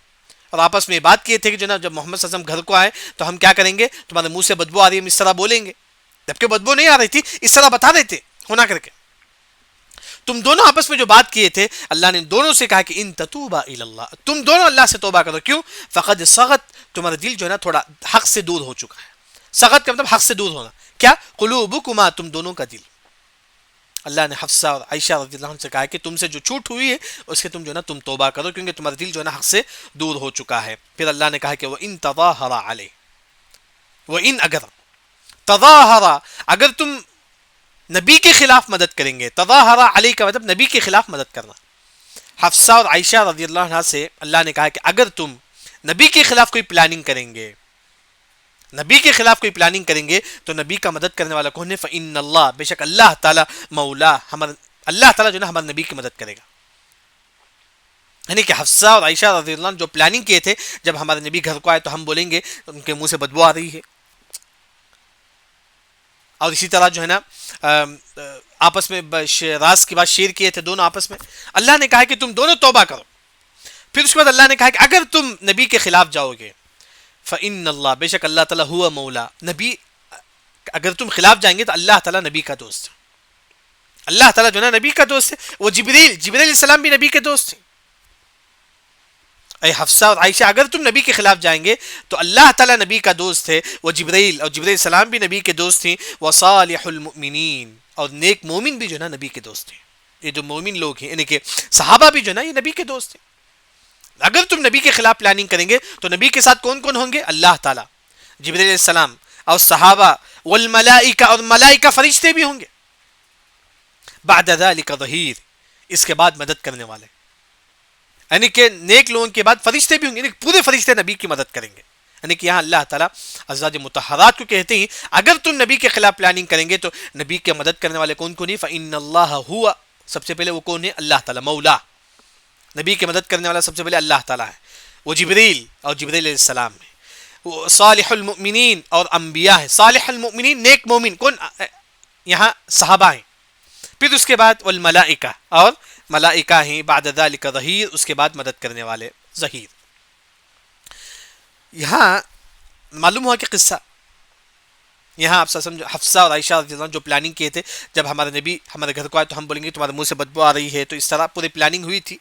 اور آپس میں بات کیے تھے کہ جو نا جب محمد صلی اللہ علیہ وسلم گھر کو آئے تو ہم کیا کریں گے، تمہارے منہ سے بدبو آ رہی ہے ہم اس طرح بولیں گے، جبکہ بدبو نہیں آ رہی تھی، اس طرح بتا رہے تھے ہونا کر کے. تم دونوں آپس میں جو بات کیے تھے اللہ نے دونوں سے کہا کہ ان تتوبا الی اللہ، تم دونوں اللہ سے توبہ کرو. کیوں؟ فقد صغت، تمہارا دل جو ہے نا تھوڑا حق سے دور ہو چکا ہے. صغت کا مطلب حق سے دور ہونا. کیا؟ قلوبکما، تم دونوں کا دل. اللہ نے حفصہ اور عائشہ رضی اللہ عنہ سے کہا کہ تم سے جو چھوٹ ہوئی ہے اس کے تم جو ہے نا تم توبہ کرو، کیونکہ تمہارا دل جو ہے نا حق سے دور ہو چکا ہے. پھر اللہ نے کہا کہ وَإِن تَظَاهَرَ عَلَيْهِ، وَإِن اگر تظاہرا، اگر تم نبی کے خلاف مدد کریں گے، تظاہرا علیہ کا مطلب نبی کے خلاف مدد کرنا. حفصہ اور عائشہ رضی اللہ عنہ سے اللہ نے کہا کہ اگر تم نبی کے خلاف کوئی پلاننگ کریں گے، نبی کے خلاف کوئی پلاننگ کریں گے تو نبی کا مدد کرنے والا کون ہے؟ فإن اللہ، بے شک اللہ تعالیٰ، مولا، اللہ تعالیٰ جو ہے نا ہمارے نبی کی مدد کرے گا. یعنی کہ حفصہ اور عائشہ رضی اللہ عنہ جو پلاننگ کیے تھے جب ہمارے نبی گھر کو آئے تو ہم بولیں گے ان کے منہ سے بدبو آ رہی ہے، اور اسی طرح جو ہے نا آپس میں راز کی بات شیئر کیے تھے دونوں آپس میں. اللہ نے کہا کہ تم دونوں توبہ کرو. پھر اس کے بعد اللہ نے کہا کہ اگر تم نبی کے خلاف جاؤ گے، فإن اللہ، بے شک اللہ تعالیٰ ہوا مولا، نبی اگر تم خلاف جائیں گے تو اللہ تعالیٰ نبی کا دوست ہے. اللہ تعالیٰ جو ہے نا نبی کا دوست ہے. وہ جبریل علیہ السلام بھی نبی کے دوست تھے. اے حفصہ اور عائشہ اگر تم نبی کے خلاف جائیں گے تو اللہ تعالیٰ نبی کا دوست ہے. وہ جبریل، اور جبریل علیہ السلام بھی نبی کے دوست تھیں. وصالح المؤمنین، اور نیک مومن بھی جو ہے نا نبی کے دوست تھے. یہ جو مومن لوگ ہیں یعنی کہ صحابہ بھی جو ہے نا یہ نبی کے دوست ہیں. اگر تم نبی کے خلاف پلاننگ کریں گے تو نبی کے ساتھ کون کون ہوں گے؟ اللہ تعالیٰ، جبریل علیہ السلام اور صحابہ، والملائکہ، اور ملائکہ فرشتے بھی ہوں گے. بعد ذلک ظہیر، اس کے بعد مدد کرنے والے، یعنی کہ نیک لوگوں کے بعد فرشتے بھی ہوں گے، یعنی پورے فرشتے نبی کی مدد کریں گے. یعنی کہ یہاں اللہ تعالیٰ ازواج مطہرات کو کہتے ہیں اگر تم نبی کے خلاف پلاننگ کریں گے تو نبی کی مدد کرنے والے کون کون ہیں؟ فإن اللہ ہوا، سب سے پہلے وہ کون ہے؟ اللہ تعالیٰ، مولا. نبی کی مدد کرنے والا سب سے پہلے اللہ تعالیٰ ہے. وہ جبریل اور جبریل علیہ السلام ہے. وہ صالح المؤمنین اور انبیاء ہے. صالح المؤمنین نیک مومن کون؟ یہاں صحابہ ہیں. پھر اس کے بعد والملائکہ، اور ملائکہ ہیں. بعد ذلک ظہیر، اس کے بعد مدد کرنے والے ظہیر. یہاں معلوم ہوا کہ قصہ یہاں آپ سمجھو حفصہ اور عائشہ رضی اللہ عنہ جو پلاننگ کیے تھے جب ہمارے نبی ہمارے گھر کو آئے تو ہم بولیں گے تمہارے منہ سے بدبو آ رہی ہے، تو اس طرح پوری پلاننگ ہوئی تھی.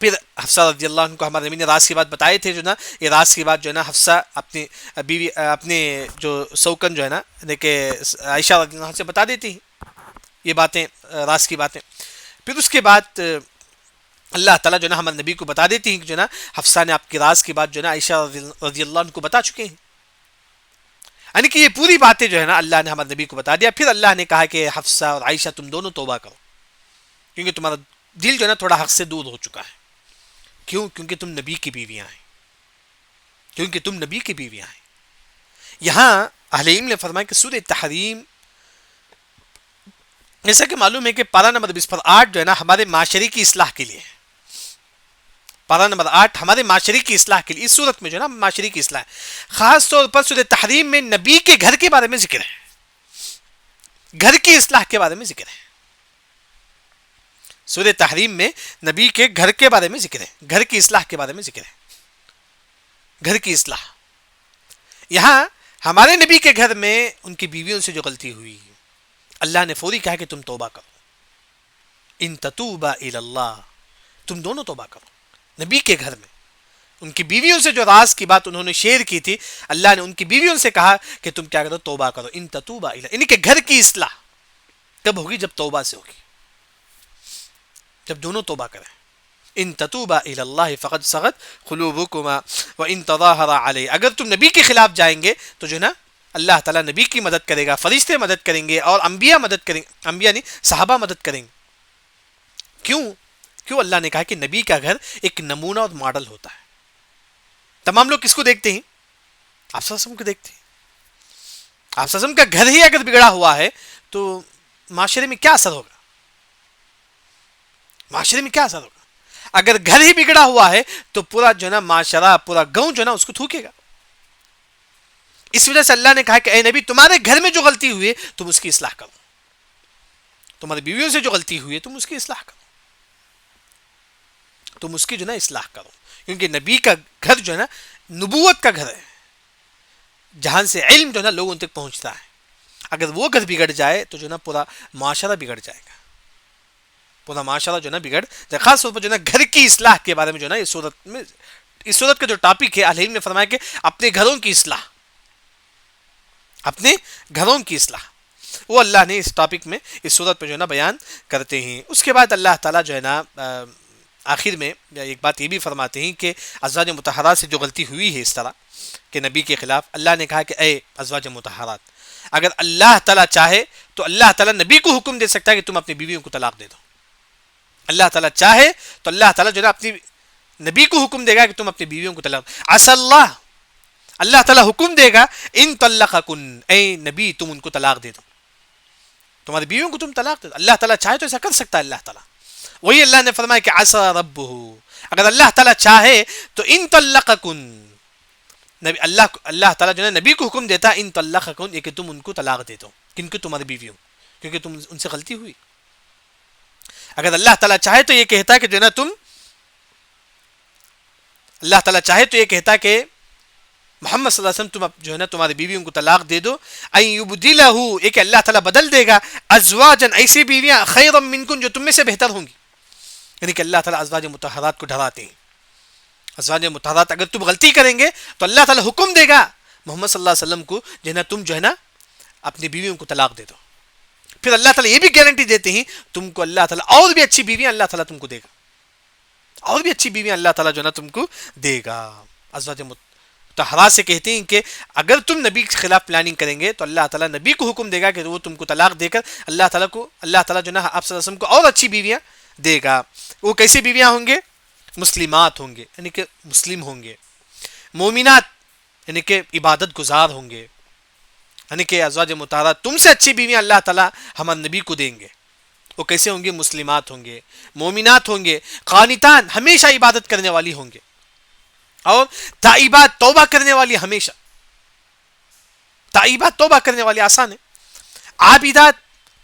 پھر حفصہ رضی اللہ عنہ کو ہمارے نبی نے راز کی بات بتائے تھے جو نا، یہ راز کی بات جو ہے نا حفصہ اپنی بیوی، اپنے جو سوکن جو ہے نا یعنی کہ عائشہ رضی اللہ عنہ سے بتا دیتی ہیں یہ باتیں، راز کی باتیں. پھر اس کے بعد اللہ تعالیٰ جو ہے نا ہمارے نبی کو بتا دیتی ہیں کہ جو ہے نا حفصہ نے آپ کی راز کی بات جو ہے نا عائشہ رضی اللہ عنہ کو بتا چکے ہیں. یعنی کہ یہ پوری باتیں جو ہے نا اللہ نے ہمارے نبی کو بتا دیا. پھر اللہ نے کہا کہ حفصہ اور عائشہ تم دونوں توبہ کرو، کیونکہ تمہارا دل جو ہے نا تھوڑا حق سے دور ہو چکا ہے. کیوں؟ کیونکہ تم نبی کی بیویاں ہیں، کیونکہ تم نبی کی بیویاں ہیں. یہاں اہل علم نے فرمایا کہ سورہ تحریم، جیسا کہ معلوم ہے کہ پارہ نمبر 28 جو ہے نا ہمارے معاشرے کی اصلاح کے لیے ہے. پارہ نمبر 8 ہمارے معاشرے کی اصلاح کے لیے، اس صورت میں جو ہے نا معاشرے کی اصلاح ہے. خاص طور پر سورہ تحریم میں نبی کے گھر کے بارے میں ذکر ہے، گھر کی اصلاح کے بارے میں ذکر ہے. سورہ تحریم میں نبی کے گھر کے بارے میں ذکر ہے، گھر کی اصلاح کے بارے میں ذکر ہے، گھر کی اصلاح. یہاں ہمارے نبی کے گھر میں ان کی بیویوں سے جو غلطی ہوئی، اللہ نے فوری کہا کہ تم توبہ کرو. ان تتوبا الی اللہ، تم دونوں توبہ کرو. نبی کے گھر میں ان کی بیویوں سے جو راز کی بات انہوں نے شیئر کی تھی، اللہ نے ان کی بیویوں سے کہا کہ تم کیا کرو، توبہ کرو. ان تتوبا الی، یعنی کہ گھر کی اصلاح کب ہوگی؟ جب توبہ سے ہوگی، جب دونوں توبہ کریں. ان تتوبا الی اللہ فقد صغت قلوبکما وان تظاہرا علیہ، اگر تم نبی کے خلاف جائیں گے تو جو ہے نا اللہ تعالیٰ نبی کی مدد کرے گا، فرشتے مدد کریں گے، اور انبیاء مدد کریں گے، انبیاء نہیں صحابہ مدد کریں گے. کیوں اللہ نے کہا کہ نبی کا گھر ایک نمونہ اور ماڈل ہوتا ہے. تمام لوگ کس کو دیکھتے ہیں؟ آپ صلی اللہ علیہ وسلم کو دیکھتے ہیں. آپ صلی اللہ علیہ وسلم کا گھر ہی اگر بگڑا ہوا ہے تو معاشرے میں کیا اثر ہوگا؟ معاشرے میں کیا اثر ہوگا؟ اگر گھر ہی بگڑا ہوا ہے تو پورا جو ہے نا معاشرہ، پورا گاؤں جو ہے نا اس کو تھوکے گا. اس وجہ سے اللہ نے کہا کہ اے نبی، تمہارے گھر میں جو غلطی ہوئی ہے تم اس کی اصلاح کرو، تمہاری بیویوں سے جو غلطی ہوئی ہے تم اس کی اصلاح کرو، تم اس کی جو ہے نا اصلاح کرو. کیونکہ نبی کا گھر جو ہے نا نبوت کا گھر ہے، جہاں سے علم جو ہے نا لوگوں تک پہنچتا ہے. اگر وہ گھر بگڑ جائے تو جو ہے نا پورا معاشرہ بگڑ جائے گا، پورا معاشرہ جو ہے نا بگڑ جائے. خاص طور پر جو ہے نا گھر کی اصلاح کے بارے میں جو ہے نا اس صورت کا جو ٹاپک ہے، اہل علم نے فرمایا کہ اپنے گھروں کی اصلاح، اپنے گھروں کی اصلاح، وہ اللہ نے اس ٹاپک میں اس صورت پہ جو ہے نا بیان کرتے ہیں. اس کے بعد اللہ تعالیٰ جو ہے نا آخر میں ایک بات یہ بھی فرماتے ہیں کہ ازواج مطہرات سے جو غلطی ہوئی ہے اس طرح کہ نبی کے خلاف، اللہ نے کہا کہ اے ازواج مطہرات، اگر اللہ تعالیٰ چاہے تو اللہ تعالیٰ نبی کو حکم دے سکتا ہے کہ تم اپنی بیویوں کو طلاق دے دو. اللہ تعالیٰ چاہے تو اللہ تعالیٰ جو ہے نا اپنی نبی کو حکم دے گا کہ تم اپنی بیویوں کو طلاق دو. عسى اللہ تعالیٰ حکم دے گا ان طلقکن، اے نبی تم ان کو طلاق دے دو، تمہاری بیویوں کو تم طلاق دے دو. اللہ تعالیٰ چاہے تو ایسا کر سکتا ہے اللہ تعالیٰ. وہی اللہ نے فرمایا کہ عسى ربہ، اگر اللہ تعالیٰ چاہے تو ان طلقکن، نبی اللہ تعالیٰ جو ہے نبی کو حکم دیتا ہے ان طلقکن، یہ کہ تم ان کو طلاق دے دو. کن کو؟ تمہاری بیویوں، کیونکہ تم ان سے غلطی ہوئی. اگر اللہ تعالیٰ چاہے تو یہ کہتا ہے کہ جو ہے نا اللہ تعالیٰ چاہے تو یہ کہتا کہ محمد صلی اللہ علیہ وسلم تم جو ہے نا تمہاری بیویوں کو طلاق دے دو. ان یبدلہ، یہ کہ اللہ تعالیٰ بدل دے گا ازواجن، ایسی بیویاں خیرا منکن، جو تم میں سے بہتر ہوں گی. یعنی کہ اللہ تعالیٰ ازواج مطہرات کو ڈراتے ہیں. ازواج مطہرات اگر تم غلطی کریں گے تو اللہ تعالیٰ حکم دے گا محمد صلی اللہ علیہ وسلم کو جو ہے نا تم جو ہے نا اپنی بیویوں کو طلاق دے دو. پھر اللہ تعالیٰ یہ بھی گارنٹی دیتے ہیں تم کو اللہ تعالیٰ اور بھی اچھی بیویاں اللہ تعالیٰ تم کو دے گا، اور بھی اچھی بیویاں اللہ تعالیٰ جو ہے نا تم کو دے گا. ازواج مطہرات سے کہتے ہیں کہ اگر تم نبی کے خلاف پلاننگ کریں گے تو اللہ تعالیٰ نبی کو حکم دے گا کہ وہ تم کو طلاق دے کر اللہ تعالیٰ جو ہے نا آپ صلی اللہ علیہ وسلم کو اور اچھی بیویاں دے گا. وہ کیسی بیویاں ہوں گے؟ مسلمات ہوں گے، یعنی کہ مسلم ہوں گے. مومنات، یعنی کہ عبادت گزار ہوں گے. یعنی کہ ازواج مطہرات تم سے اچھی بیویاں اللہ تعالیٰ ہمارے نبی کو دیں گے. وہ کیسے ہوں گے؟ مسلمات ہوں گے، مومنات ہوں گے، قانتان، ہمیشہ عبادت کرنے والی ہوں گے، اور تائبات، توبہ کرنے والی، ہمیشہ تائبات توبہ کرنے والی، آسان ہے. عابدات،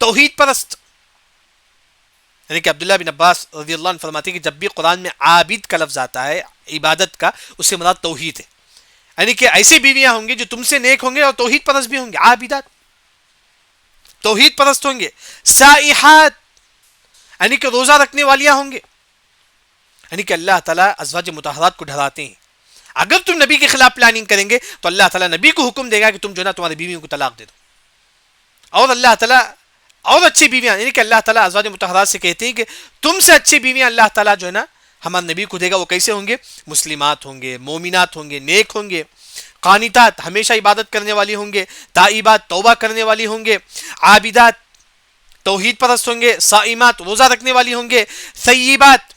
توحید پرست. یعنی کہ عبداللہ بن عباس رضی اللہ عنہ فرماتے ہیں کہ جب بھی قرآن میں عابد کا لفظ آتا ہے عبادت کا، اس سے مراد توحید ہے. یعنی کہ ایسی بیویاں ہوں گی جو تم سے نیک ہوں گے اور توحید پرست بھی ہوں گے. عابدات، توحید پرست ہوں گے. سائحات، یعنی کہ روزہ رکھنے والیاں ہوں گے. یعنی کہ اللہ تعالیٰ ازواج مطہرات کو ڈراتے ہیں اگر تم نبی کے خلاف پلاننگ کریں گے تو اللہ تعالیٰ نبی کو حکم دے گا کہ تم جو ہے نا تمہاری بیویوں کو طلاق دے دو. اور اللہ تعالیٰ اور اچھی بیویاں، یعنی کہ اللہ تعالیٰ ازواج مطہرات سے کہتے ہیں کہ تم سے اچھی بیویاں اللہ تعالیٰ جو ہے نا ہمارے نبی کو دے گا. وہ کیسے ہوں گے؟ مسلمات ہوں گے، مومنات ہوں گے، نیک ہوں گے، قانتات، ہمیشہ عبادت کرنے والی ہوں گے، تائبات، توبہ کرنے والی ہوں گے، عابدات، توحید پرست ہوں گے، صائمات، روزہ رکھنے والی ہوں گے، ثیبات،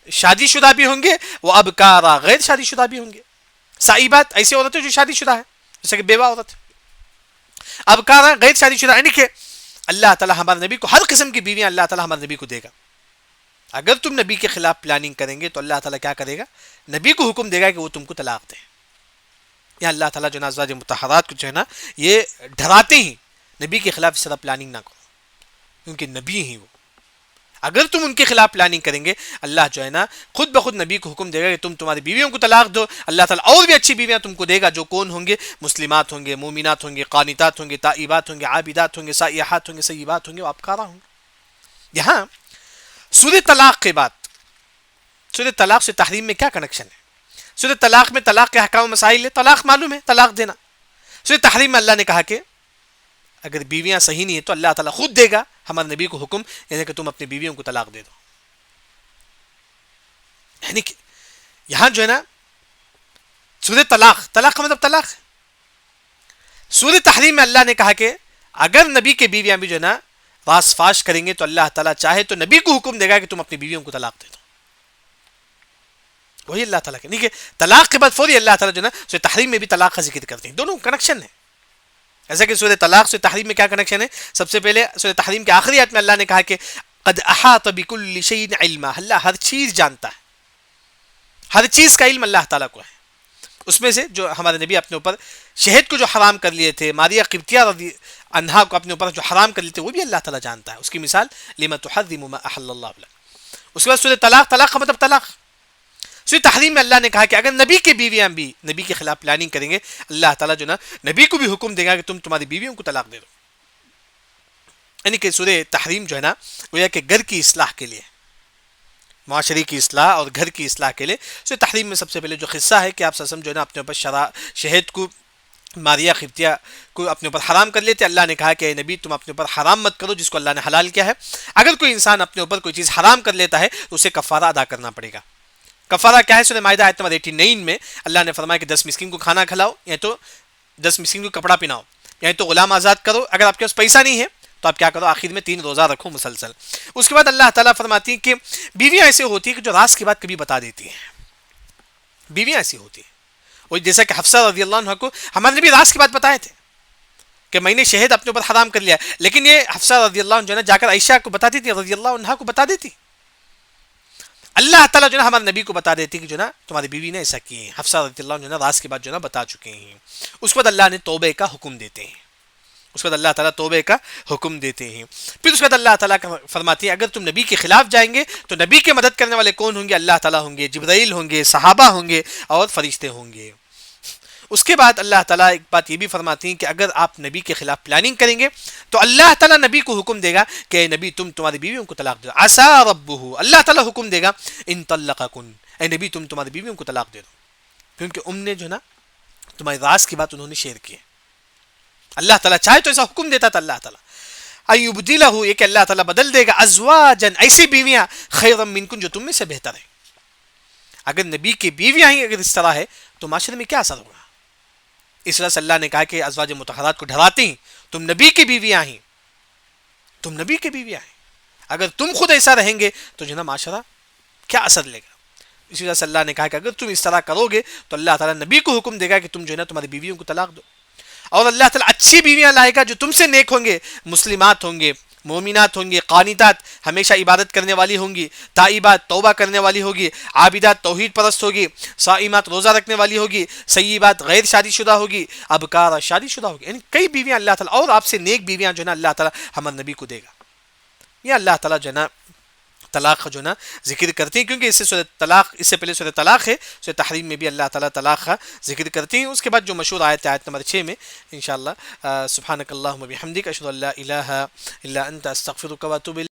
شادی شدہ بھی ہوں گے، وہ ابکارا، غیر شادی شدہ بھی ہوں گے. صائبات ایسی عورتیں جو شادی شدہ ہے، جیسے کہ بیوہ عورت ہے. ابکارا، غیر شادی شدہ، یعنی کہ اللہ تعالیٰ ہمارے نبی کو ہر قسم کی بیویاں اللہ تعالیٰ ہمارے نبی کو دے گا. اگر تم نبی کے خلاف پلاننگ کریں گے تو اللہ تعالیٰ کیا کرے گا؟ نبی کو حکم دے گا کہ وہ تم کو طلاق دے. یا اللہ تعالیٰ جو ازواج مطہرات کو جو ہے نا یہ ڈراتے ہیں نبی کے خلاف اس طرح پلاننگ نہ کرو، کیونکہ نبی ہی وہ. اگر تم ان کے خلاف پلاننگ کریں گے اللہ جو ہے نا خود بخود نبی کو حکم دے گا کہ تم تمہاری بیویوں کو طلاق دو. اللہ تعالیٰ اور بھی اچھی بیویاں تم کو دے گا جو کون ہوں گے؟ مسلمات ہوں گے، مومنات ہوں گے، قانتات ہوں گے، تائبات ہوں گے، عابدات ہوں گے، سائحات ہوں گے، سیبات ہوں گے، وابکارا ہوں گے. یہاں سورہ طلاق کے بعد سورہ طلاق سے تحریم میں کیا کنیکشن ہے؟ سورہ طلاق میں طلاق کے احکام و مسائل ہے، طلاق معلوم ہے، طلاق دینا. سورہ تحریم میں اللہ نے کہا کہ اگر بیویاں صحیح نہیں ہیں تو اللہ تعالیٰ خود دے گا ہمارے نبی کو حکم، یعنی کہ تم اپنی بیویوں کو طلاق دے دو. یعنی کہ یہاں جو ہے نا سورہ طلاق، طلاق کا مطلب طلاق ہے. سورہ تحریم میں اللہ نے کہا کہ اگر نبی کے بیویاں بھی جو ہے نا راس فاش کریں گے تو اللہ تعالیٰ چاہے تو نبی کو حکم دے گا کہ تم اپنی بیویوں کو طلاق دے دو. وہی اللہ تعالیٰ کے نہیں کہ طلاق کے بعد فوری اللہ تعالیٰ جو ہے نا سورہ تحریم میں بھی طلاق کا ذکر کرتے ہیں. دونوں کنیکشن ہے. ایسا کہ سورہ طلاق سے تحریم میں کیا کنیکشن ہے؟ سب سے پہلے سورہ تحریم کے آخری آیت میں اللہ نے کہا کہ قد احاط بكل شيء علما، اللہ ہر چیز جانتا ہے، ہر چیز کا علم اللہ تعالیٰ کو ہے. اس میں سے جو ہمارے نبی اپنے اوپر شہد کو جو حرام کر لیے تھے، ماریہ قبطیہ رضی عنہا کو اپنے اوپر جو حرام کر لیے تھے، وہ بھی اللہ تعالیٰ جانتا ہے. اس کی مثال لما تحرم ما احل اللہ لك. اس کے بعد سورہ طلاق، طلاق کا مطلب طلاق. سورہ تحریم میں اللہ نے کہا کہ اگر نبی کے بیویاں بھی نبی کے خلاف پلاننگ کریں گے اللہ تعالیٰ جو نا نبی کو بھی حکم دے گا کہ تم تمہاری بیویوں کو طلاق دے دو. یعنی کہ سورہ تحریم جو ہے نا وہ یہ کہ گھر کی اصلاح کے لیے، معاشرے کی اصلاح اور گھر کی اصلاح کے لیے. سورہ تحریم میں سب سے پہلے جو قصہ ہے کہ آپ سسم جو ہے نا اپنے اوپر شہد کو، ماریہ قبطیہ کو اپنے اوپر حرام کر لیتے. اللہ نے کہا کہ اے نبی تم اپنے اوپر حرام مت کرو جس کو اللہ نے حلال کیا ہے. اگر کوئی انسان اپنے اوپر کوئی چیز حرام کر لیتا ہے تو اسے کفارہ ادا کرنا پڑے گا. کفارہ کیا ہے؟ سورہ مائدہ آیت نمبر 89 میں اللہ نے فرمایا کہ 10 مسکین کو کھانا کھلاؤ، یا تو 10 مسکین کو کپڑا پہناؤ، یا تو غلام آزاد کرو. اگر آپ کے پاس پیسہ نہیں ہے تو آپ کیا کرو؟ آخر میں 3 روزہ رکھو مسلسل. اس کے بعد اللہ تعالیٰ فرماتی ہیں کہ بیویاں ایسے ہوتی ہیں کہ جو راز کی بات کبھی بتا دیتی ہیں. بیویاں ایسی ہوتی ہیں، وہ جیسا کہ حفصہ رضی اللہ عنہ کو ہمارے نبی راز کی بات بتائے تھے کہ میں نے شہد اپنے اوپر حرام کر لیا، لیکن یہ حفصہ رضی اللہ عنہ جو ہے نا جا کر عائشہ کو بتاتی تھی، رضی اللہ عنہ کو بتا دیتی. اللہ تعالیٰ جو ہے ہمارے نبی کو بتا دیتی کہ جو نا تمہاری بیوی نے ایسا کیے ہیں. حفصہ رضی اللہ عنہ جو ہے نا راز کی بات جو ہے نا بتا چکے ہیں. اس کے بعد اللہ نے توبے کا حکم دیتے ہیں. اس کے بعد اللہ تعالیٰ توبے کا حکم دیتے ہیں. پھر اس کے بعد اللہ تعالیٰ فرماتی ہے اگر تم نبی کے خلاف جائیں گے تو نبی کے مدد کرنے والے کون ہوں گے؟ اللہ تعالیٰ ہوں گے، جبرائیل ہوں گے، صحابہ ہوں گے اور فرشتے ہوں گے. اس کے بعد اللہ تعالیٰ ایک بات یہ بھی فرماتی ہیں کہ اگر آپ نبی کے خلاف پلاننگ کریں گے تو اللہ تعالیٰ نبی کو حکم دے گا کہ اے نبی تم تمہاری بیویوں کو طلاق دے دو. عسى ربہ، اللہ تعالیٰ حکم دے گا ان طلقکن، اے نبی تم تمہاری بیویوں کو طلاق دے دو، کیونکہ نے جو نا تمہاری راز کی بات انہوں نے شیئر کی ہے. اللہ تعالیٰ چاہے تو ایسا حکم دیتا تھا اللہ تعالیٰ ایبدلہ، یہ کہ اللہ تعالیٰ بدل دے گا ازواجا، ایسی بیویاں خیرا منکن جو تم میں سے بہتر ہیں. اگر نبی کی بیویاں ہی اگر اس طرح ہے تو معاشرے میں کیا اثر ہوگا؟ اس وجہ سے اللہ نے کہا کہ ازواج مطہرات کو ڈراتی ہیں تم نبی کی بیویاں ہیں، تم نبی کی بیویاں ہیں. اگر تم خود ایسا رہیں گے تو جو نا معاشرہ کیا اثر لے گا؟ اس وجہ سے اللہ نے کہا کہ اگر تم اس طرح کرو گے تو اللہ تعالیٰ نبی کو حکم دے گا کہ تم جو ہے نا تمہاری بیویوں کو طلاق دو. اور اللہ تعالیٰ اچھی بیویاں لائے گا جو تم سے نیک ہوں گے، مسلمات ہوں گے، مومنات ہوں گے، قانتات ہمیشہ عبادت کرنے والی ہوں گی، تائبات توبہ کرنے والی ہوگی، عابدات توحید پرست ہوگی، صائمات روزہ رکھنے والی ہوگی، سیبات غیر شادی شدہ ہوگی، ابکار شادی شدہ ہوگی. یعنی کئی بیویاں اللہ تعالیٰ اور آپ سے نیک بیویاں جو ہے نا اللہ تعالیٰ ہمارے نبی کو دے گا. یہ اللہ تعالیٰ جو ہے نا طلاق جو ہے نا ذکر کرتے ہیں، کیونکہ اس سے اس سے پہلے سورہ طلاق ہے، سورہ تحریم میں بھی اللہ تعالیٰ طلاق کا ذکر کرتے ہیں. اس کے بعد جو مشہور آیت ہے آیت نمبر 6 میں انشاءاللہ سبحانک اللہم و بحمدک اشہد ان لا الہ الا انت استغفرک و اتوب الیک.